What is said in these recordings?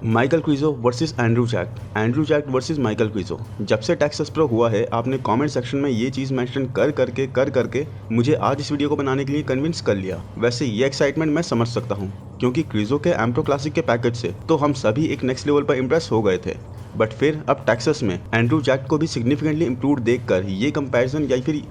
Michael Krizo versus Andrew Jack versus Michael Krizo. जब से Texas pro हुआ है आपने कमेंट सेक्शन में ये चीज़ मेंशन कर करके मुझे आज इस वीडियो को बनाने के लिए कन्विंस कर लिया। वैसे ये एक्साइटमेंट मैं समझ सकता हूँ क्योंकि क्रिजो के एम्प्रो क्लासिक के पैकेज से तो हम सभी एक नेक्स्ट लेवल पर इम्प्रेस हो गए थे, बट फिर अब टेक्सास में एंड्रू जैक को भी सिग्निफिकेंटली इम्प्रूव देखकर ये कंपैरिजन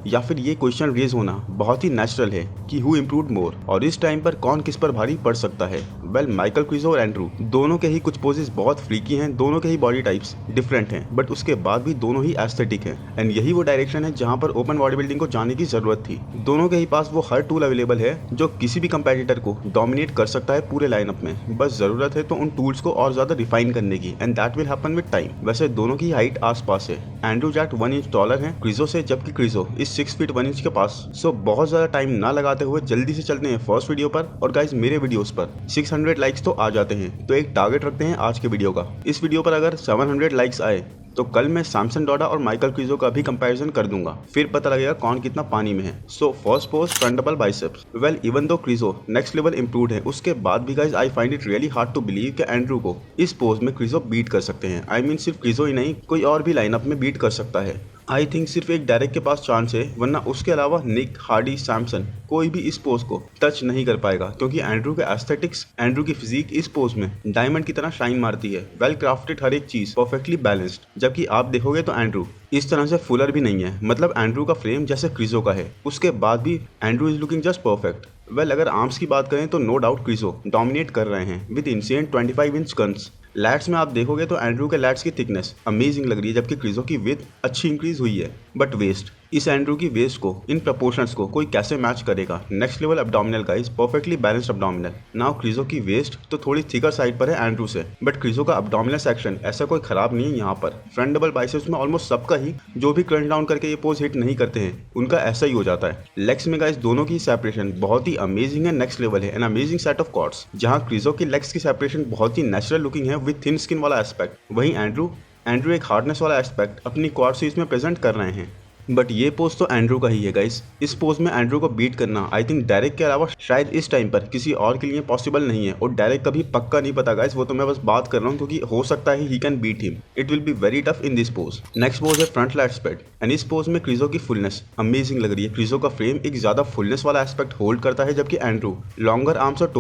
या फिर ये क्वेश्चन रेज होना बहुत ही नेचुरल है कि हु इम्प्रूव्ड मोर और इस टाइम पर कौन किस पर भारी पड़ सकता है। वेल, माइकल क्रिजो और एंड्रू दोनों के ही कुछ पोजेस बहुत फ्रीकी हैं, दोनों के ही बॉडी टाइप्स डिफरेंट हैं, बट उसके बाद भी दोनों ही एस्थेटिक हैं एंड यही वो डायरेक्शन है जहां पर ओपन बॉडी बिल्डिंग को जाने की जरूरत थी। दोनों के ही पास वो हर टूल अवेलेबल है जो किसी भी कंपेटिटर को डोमिनेट कर सकता है पूरे लाइनअप में, बस जरूरत है तो उन टूल्स को और ज्यादा रिफाइन करने की and that will happen with time. वैसे दोनों की हाइट आसपास है, एंड्रू जैक 1 इंच टॉलर है क्रिजो से, जबकि क्रिजो इस 6 फीट 1 इंच के पास। सो बहुत ज्यादा टाइम ना लगाते हुए जल्दी से चलते हैं फर्स्ट वीडियो पर। और गाइस, मेरे वीडियोस पर 600 लाइक्स तो आ जाते हैं, तो एक टारगेट रखते हैं आज के वीडियो का। इस वीडियो पर अगर 700 लाइक्स आए तो कल मैं सैमसन डोडा और माइकल क्रिजो का भी कंपैरिजन कर दूंगा, फिर पता लगेगा कौन कितना पानी में है। So first pose, front double biceps. Well, even though Krizo next level improved है, उसके बाद भी guys I find it really hard to believe कि एंड्रू को इस पोज में क्रिजो बीट कर सकते हैं। आई मीन सिर्फ क्रिजो ही नहीं, कोई और भी लाइनअप में बीट कर सकता है। आई थिंक सिर्फ एक डायरेक्ट के पास चांस है, वरना उसके अलावा निक, हार्डी, सैमसन कोई भी इस पोज को टच नहीं कर पाएगा क्योंकि एंड्रू के एस्थेटिक्स, एंड्रू की फिजिक इस पोज में डायमंड की तरह शाइन मारती है। वेल क्राफ्टेड, हर एक चीज परफेक्टली बैलेंस्ड, जबकि आप देखोगे तो एंड्रू इस तरह से फुलर भी नहीं है, मतलब एंड्रू का फ्रेम जैसे क्रिजो का है, उसके बाद भी Andrew is looking just perfect. Well, अगर आर्म्स की बात करें तो नो डाउट क्रिजो डोमिनेट कर रहे हैं विद इंसेंट 25 इंच गन्स। लैट्स में आप देखोगे तो एंड्रू के लैट्स की थिकनेस अमेजिंग लग रही है, जबकि क्रिजो की विड्थ अच्छी इंक्रीज हुई है, बट वेस्ट, इस एंड्रू की वेस्ट को, इन प्रपोर्शंस को कोई कैसे मैच करेगा। Next level abdominal guys, perfectly balanced abdominal. Now Krizo की वेस्ट तो थोड़ी थिकर साइड पर है एंड्रू से, बट क्रिजो का अब्डोमिनल सेक्शन ऐसा कोई खराब नहीं है। यहाँ पर फ्रंट डबल बाइसेप्स में ऑलमोस्ट सबका ही जो भी क्रंच डाउन करके ये पोज हिट नहीं करते हैं उनका ऐसा ही हो जाता है। लेग्स में गाइस दोनों की सेपरेशन बहुत ही अमेजिंग है, नेक्स्ट लेवल है, an amazing set of chords. जहाँ क्रिजो की लेग्स की सेपरेशन बहुत ही नेचुरल लुकिंग है विद थिन स्किन वाला एस्पेक्ट, वहीं एंड्रू एक हार्डनेस वाला एस्पेक्ट अपनी क्वाड से इसमें प्रेजेंट कर रहे हैं। बट ये पोज तो एंड्रू का ही है गाइस। इस पोज में एंड्रू को बीट करना आई थिंक डायरेक्ट के अलावा शायद इस टाइम पर किसी और के लिए पॉसिबल नहीं है, और डायरेक्ट का भी पक्का नहीं पता गाइस, वो तो मैं बस बात कर रहा हूँ क्योंकि हो सकता है he can beat him. It will be very tough in this pose. Next pose है फ्रंट लैट स्प्रेड, एंड इस पोज में क्रिजो की फुलनेस अमेजिंग लग रही है। क्रिजो का फ्रेम एक ज्यादा फुलनेस वाला एस्पेक्ट होल्ड करता है, जबकि एंड्रू लॉन्गर आर्म्स और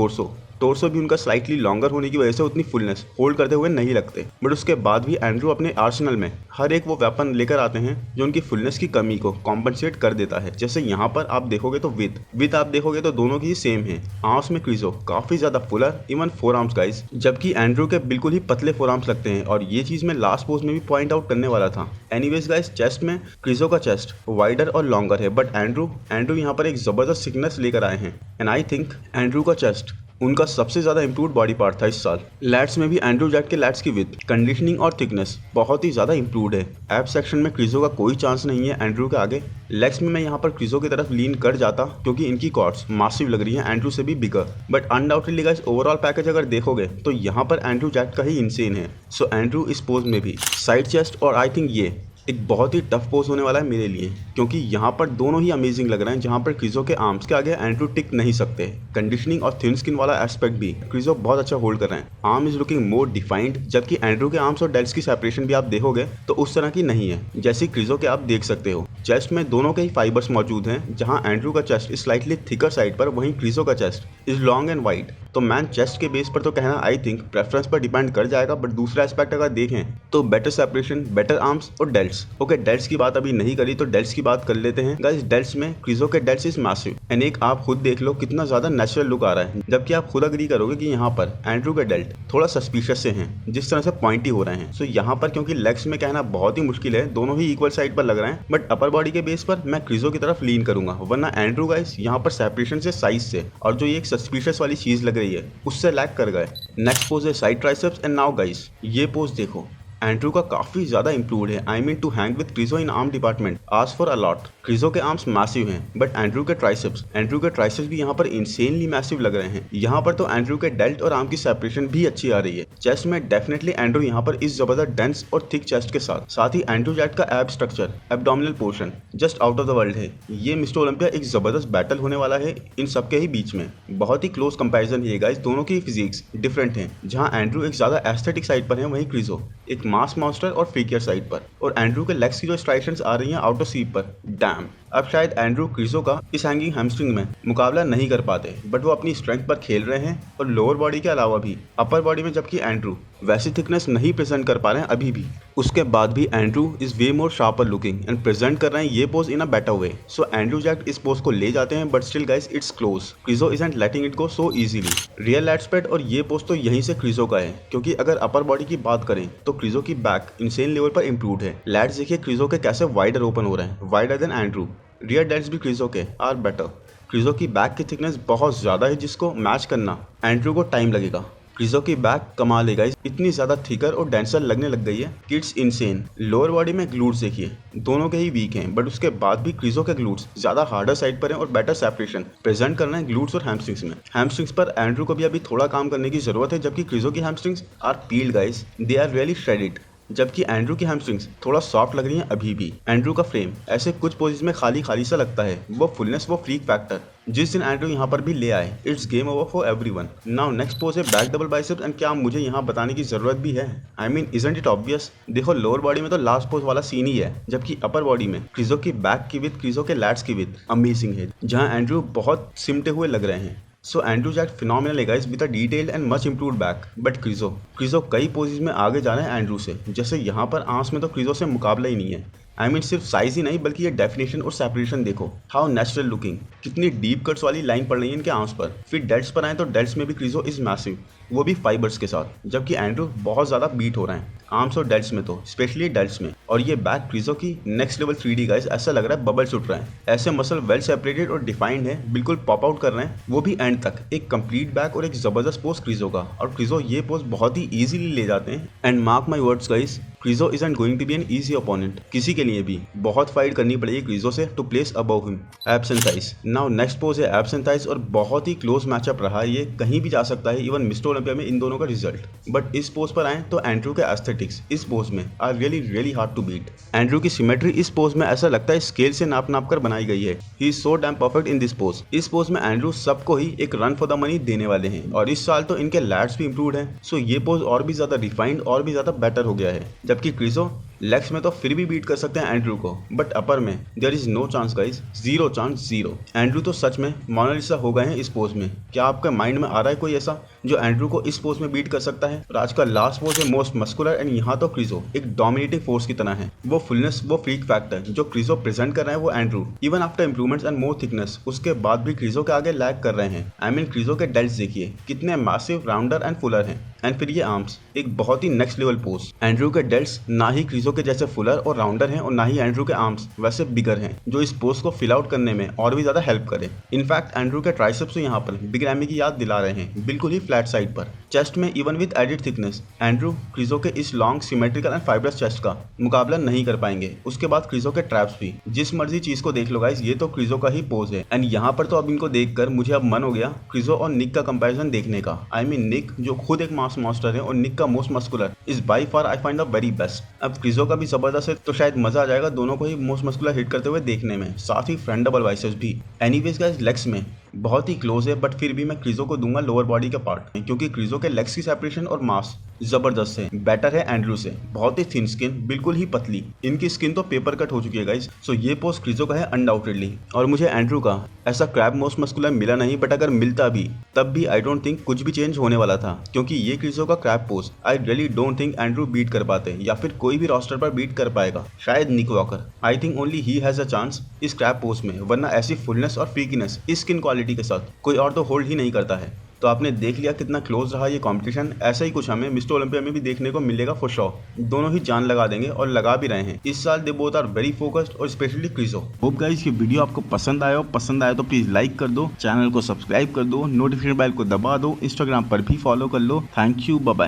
टोर्सो भी उनका स्लाइटली लॉन्गर होने की वजह से उतनी फुलनेस होल्ड करते हुए नहीं लगते। बट उसके बाद भी एंड्रू अपने आर्सेनल में हर एक वो वेपन लेकर आते हैं जो उनकी फुलनेस की कमी को कॉम्पनसेट कर देता है। जैसे यहाँ पर आप देखोगे तो विथ आप देखोगे तो दोनों की सेम है। आर्म्स में क्रिजो काफी ज्यादा Fuller, even four arms guys, जबकि एंड्रू के बिल्कुल ही पतले फोर आर्म्स लगते हैं, और ये चीज मैं लास्ट पोज में भी पॉइंट आउट करने वाला था। एनीवेज गाइस, चेस्ट में क्रिजो का चेस्ट वाइडर और लॉन्गर है, बट एंड्रू यहाँ पर एक जबरदस्त थिकनेस लेकर आए हैं, एंड आई थिंक एंड्रू का चेस्ट उनका सबसे ज्यादा इंप्रूव्ड बॉडी पार्ट था इस साल। लैट्स में भी एंड्रू जैक के लैट्स की विड्थ, कंडीशनिंग और थिकनेस बहुत ही ज्यादा इंप्रूव्ड है। एप सेक्शन में क्रिजो का कोई चांस नहीं है एंड्रू के आगे। लेग्स में मैं यहाँ पर क्रिजो की तरफ लीन कर जाता क्योंकि इनकी कॉर्ड्स मासिव लग रही हैं, एंड्रू से भी bigger. But undoubtedly guys, overall package अगर देखोगे तो यहाँ पर एंड्रू जैक का ही इंसेन है। सो एंड्रू इस पोज में भी साइड चेस्ट, और आई थिंक ये एक बहुत ही टफ पोज होने वाला है मेरे लिए क्योंकि यहाँ पर दोनों ही अमेजिंग लग रहे हैं। जहाँ पर क्रिजो के आर्म्स के आगे एंड्रू टिक नहीं सकते, कंडीशनिंग और थिन स्किन वाला एस्पेक्ट भी क्रिजो बहुत अच्छा होल्ड कर रहे हैं। Arm is looking more defined, जबकि एंड्रू के आर्म्स और डेल्स की सेपरेशन भी आप देखोगे तो उस तरह की नहीं है जैसी क्रिजो के आप देख सकते हो। चेस्ट में दोनों के ही फाइबर्स मौजूद हैं, जहाँ एंड्रू का chest is slightly thicker side पर, वहीं क्रिजो का chest is long and wide. तो मैन चेस्ट के बेस पर तो कहना आई थिंक प्रेफरेंस पर डिपेंड कर जाएगा, बट दूसरा एस्पेक्ट अगर देखें तो बेटर सेपरेशन, बेटर आर्म्स और डेल्स। ओके, डेल्स की बात अभी नहीं करी तो डेल्स की बात कर लेते हैं गाइस। डेल्स में क्रिजो के डेल्स इज मैसिव, एंड एक आप खुद देख लो कितना ज्यादा नेचुरल लुक आ रहा है, जबकि आप खुद अग्री करोगे कि यहाँ पर एंड्रू के डेल्ट थोड़ा सस्पिशियस से हैं, जिस तरह से पॉइंटी हो रहे हैं। सो यहाँ पर क्योंकि लेग्स में कहना बहुत ही मुश्किल है, दोनों ही इक्वल साइड पर लग रहे हैं, बट अपर बॉडी के बेस पर मैं क्रिजो की तरफ लीन करूंगा, वरना एंड्रू गाइस यहाँ पर सेपरेशन से, साइज से, और जो ये एक सस्पिशियस वाली चीज लग रही है उससे लैग कर गए। नेक्स्ट पोज है side triceps, and now guys ये पोज देखो, एंड्रू का काफी ज्यादा इंप्रूव्ड है। I mean to hang with Krizo in arm department ask for a lot. Krizo के आर्म्स मैसिव हैं, बट एंड्रू के ट्राइसेप्स भी यहाँ पर इंसेनली मैसिव लग रहे हैं। यहाँ पर तो एंड्रू के डेल्ट और आर्म की सेपरेशन भी अच्छी आ रही है। चेस्ट में डेफिनेटली एंड्रू यहाँ पर इस जबरदस्त डेंस और थिक चेस्ट के साथ ही एंड्रू जैक्ट का एब structure, abdominal portion just out of the world है। ये मिस्टर ओलंपिया एक जबरदस्त बैटल होने वाला है इन सबके ही बीच में। बहुत ही क्लोज कंपैरिजन है गाइस, दोनों की फिजिक्स डिफरेंट हैं। जहां एंड्रू एक ज्यादा एस्थेटिक साइड पर है, वहीं क्रिजो एक मास मॉन्स्टर और फ्रीकियर साइड पर। और एंड्रू के लेग्स की जो स्ट्राइक्शंस आ रही हैं आउट ऑफ स्वीप पर, डैम। अब शायद एंड्रू क्रिजो का इस हैंगिंग हैमस्ट्रिंग में मुकाबला नहीं कर पाते, बट वो अपनी स्ट्रेंथ पर खेल रहे हैं और लोअर बॉडी के अलावा भी अपर बॉडी में, जबकि एंड्रू वैसी थिकनेस नहीं प्रेजेंट कर पा रहे हैं अभी भी। उसके बाद भी Andrew is way more sharper looking and present कर रहे हैं ये pose in a better way. So Andrew Jacked इस पोज को ले जाते हैं, but still guys it's close. Krizo isn't letting it go so easily. Real lat spread और ये पोज तो यहीं से क्रिजो का है, क्योंकि अगर अपर बॉडी की बात करें तो क्रिजो की बैक इंसेन लेवल पर इंप्रूव्ड है। लैट्स देखिए क्रिजो के कैसे वाइडर ओपन हो रहे हैं, wider than Andrew. Rear delts भी क्रिजो के आर बेटर। क्रिजो की बैक की थिकनेस बहुत ज्यादा है, जिसको मैच करना एंड्रू को टाइम लगेगा। क्रिजो की बैक कमाल है गाइस, इतनी ज्यादा थिकर और डेंसर लगने लग गई है कि इट्स इनसेन। लोअर बॉडी में ग्लूट्स देखिए, दोनों के ही वीक हैं, बट उसके बाद भी क्रिजो के ग्लूट्स ज्यादा हार्डर साइड पर हैं और बेटर सेपरेशन प्रेजेंट करना है ग्लूट्स और हैमस्ट्रिंग्स में। हैमस्ट्रिंग्स पर एंड्रू को भी अभी थोड़ा काम करने की जरूरत है, जबकि क्रिजो की hamstrings are peeled guys, they are really shredded. जबकि एंड्रू की हैमस्ट्रिंग्स थोड़ा सॉफ्ट लग रही हैं अभी भी। एंड्रू का फ्रेम ऐसे कुछ पोजीज में खाली खाली सा लगता है, वो फुलनेस, वो फ्रीक फैक्टर जिस दिन एंड्रू यहाँ पर भी ले आए, it's game over for everyone. Now next pose है बैक डबल बाइसेप्स, एंड क्या मुझे यहाँ बताने की जरूरत भी है? I mean isn't it obvious? देखो लोअर बॉडी में तो लास्ट पोज वाला सीन ही है, जबकि अपर बॉडी में क्रिजो की बैक की विद, क्रिजो के लैट्स की विद अमेजिंग है, जहाँ एंड्रू बहुत सिमटे हुए लग रहे हैं। सो एंड्रू जैक्ट फिनोमिनल है guys, with a detailed and much improved back. But Krizo कई पोजेस में आगे जा रहे हैं एंड्रू से। जैसे यहाँ पर आर्म्स में तो क्रिजो से मुकाबला ही नहीं है। आई मीन सिर्फ साइज ही नहीं, बल्कि ये डेफिनेशन और सेपरेशन देखो, हाउ नेचुरल लुकिंग। कितनी डीप कट्स वाली लाइन पड़ रही है इनके आर्म्स पर। फिर डेल्ट्स पर आए तो डेल्ट्स में भी क्रिजो इज मैसिव, वो भी फाइबर्स के साथ, जबकि एंड्रू बहुत ज्यादा बीट हो रहे हैं आर्म्स और डेल्ट्स में, तो स्पेशली डेल्ट्स में। और ये बैक क्रिजो की नेक्स्ट लेवल 3D गाइस, ऐसा लग रहा है बबल्स उठ रहे हैं। ऐसे मसल वेल सेपरेटेड और डिफाइंड है, बिल्कुल पॉप आउट कर रहे हैं, वो भी एंड तक। एक कंप्लीट बैक और एक जबरदस्त पोज क्रिजो का, और क्रिजो ये पोज बहुत ही इजीली ले जाते हैं। And mark my words guys, Krizo isn't going to be an easy opponent. किसी के लिए भी बहुत फाइट करनी पड़ेगी क्रिजो से to place above him. Abs and thighs. Now next pose है एब्स एंड थाइज, और बहुत ही क्लोज मैचअप रहा है, ये कहीं भी जा सकता है, इवन मिस्टर ओलंपिया में इन दोनों का रिजल्ट। बट इस पोज पर आए तो एंड्रू के एस्थेटिक्स इस पोज में are really hard to beat. Andrew की सिमेट्री इस पोज में ऐसा लगता है स्केल से नाप नाप कर बनाई गई है। He is so damn perfect in this pose. इस पोज में एंड्रू सबको ही एक रन फॉर द मनी देने वाले हैं, और इस साल तो इनके लैट्स भी इंप्रूव्ड हैं। सो ये पोज और भी ज्यादा रिफाइंड और भी ज्यादा बेटर हो गया है। जबकि क्रिजो लेग्स में तो फिर भी बीट कर सकते हैं एंड्रू को, बट अपर में there is no chance guys, zero chance, zero. Andrew तो सच में मोनालिसा हो गए हैं इस पोज में। क्या आपके माइंड में आ रहा है कोई ऐसा जो एंड्रू को इस पोज में बीट कर सकता है? और आज का लास्ट पोज है मोस्ट मस्कुलर, एंड यहाँ तो क्रिजो एक डोमिनेटिंग फोर्स की तरह है। वो फुलनेस, वो फ्रीक फैक्टर जो क्रिजो प्रेजेंट कर रहे हैं, वो Andrew even after improvements and more thickness उसके बाद भी क्रिजो के आगे लैग कर रहे हैं। आई मीन क्रिजो के डेल्ट्स देखिए कितने मैसिव, राउंडर एंड फुलर हैं। एंड फिर ये आर्म्स, एक बहुत ही नेक्स्ट लेवल पोज। एंड्रू के डेल्ट्स ना ही क्रिजो के जैसे फुलर और राउंडर हैं, और ना ही एंड्रू के आर्म्स वैसे बिगर हैं, जो इस पोज को फिल आउट करने में और भी ज्यादा हेल्प करे। इनफैक्ट एंड्रू के ट्राइसेप्स यहाँ पर बिग रैमी की याद दिला रहे हैं, बिल्कुल ही फ्लैट साइड पर। चेस्ट में even with added thickness Andrew Krizo के इस long symmetrical and fibrous chest का मुकाबला नहीं कर पाएंगे। उसके बाद क्रिजो के ट्रैप्स भी, जिस मर्जी चीज को देख लो गाइस, ये तो क्रिजो का ही पोज है। एंड यहाँ पर तो अब इनको देखकर मुझे अब मन हो गया क्रिजो और निक का कंपैरिजन देखने का। आई मीन निक जो खुद एक मास मॉन्स्टर है, और निक का most muscular is by far I find the very best. अब क्रिजो का भी जबरदस्त है, तो शायद मजा आ जाएगा दोनों को ही मोस्ट मस्कुलर हिट करते हुए देखने में, साथ ही फ्रंट डबल बाइसेप्स भी। एनीवेज गाइस, लेग्स में बहुत ही क्लोज है, बट फिर भी मैं क्रिजो को दूंगा लोअर बॉडी का पार्ट, क्योंकि क्रिजो के लेग्स की सेपरेशन और मास जबरदस्त है, बेटर है एंड्रू से। बहुत ही थिन स्किन, बिल्कुल ही पतली, इनकी स्किन तो पेपर कट हो चुकी है गाइस। सो ये पोज क्रिजो का है अनडाउटेडली, और मुझे एंड्रू का ऐसा क्रैब मोस्ट मस्कुलर मिला नहीं, बट अगर मिलता भी तब भी आई डोंट थिंक कुछ भी चेंज होने वाला था, क्योंकि ये क्रिजो का crab pose I really don't think Andrew beat कर पाते, या फिर कोई भी रोस्टर पर बीट कर पाएगा। शायद Nick Walker, I think only he has a chance इस क्रैब पोज में, वरना ऐसी फुलनेस और फ्रीकीनेस इस स्किन क्वालिटी के साथ कोई और तो होल्ड ही नहीं करता है। तो आपने देख लिया कितना क्लोज रहा ये कंपटीशन। ऐसा ही कुछ हमें मिस्टर ओलंपिया में भी देखने को मिलेगा फॉर श्योर। दोनों ही जान लगा देंगे और लगा भी रहे हैं इस साल। They both are very focused, और स्पेशली क्रिजो। होप गाइस ये वीडियो आपको पसंद आया तो प्लीज लाइक कर दो, चैनल को सब्सक्राइब कर दो, नोटिफिकेशन बेल को दबा दो, इंस्टाग्राम पर भी फॉलो कर लो। Thank you, bye bye.